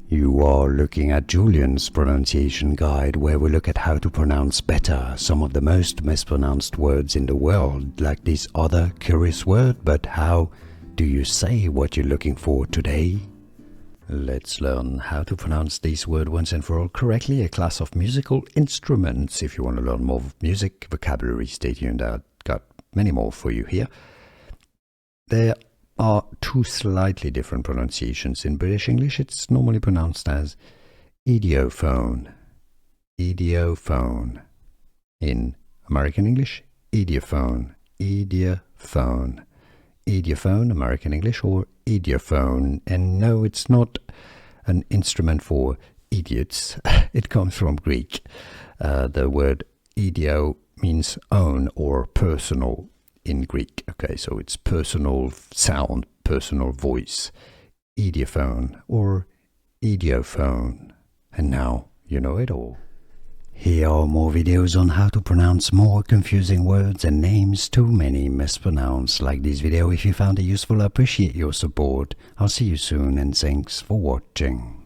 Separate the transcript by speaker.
Speaker 1: You are looking at Julian's pronunciation guide, where we look at how to pronounce better some of the most mispronounced words in the world, like this other curious word. But how do you say what you're looking for today? Let's learn how to pronounce this word once and for all correctly, a class of musical instruments. If you want to learn more music vocabulary, stay tuned. I've got many more for you here. There are two slightly different pronunciations. In British English, it's normally pronounced as idiophone. Idiophone. In American English, idiophone. Idiophone. Idiophone, American English, or idiophone. And no, it's not an instrument for idiots. It comes from Greek. The word idio means own or personal in Greek. Okay, so it's personal sound, personal voice. Idiophone or idiophone. And now you know it all. Here are more videos on how to pronounce more confusing words and names too many mispronounced. Like this video if you found it useful. I appreciate your support. I'll see you soon and thanks for watching.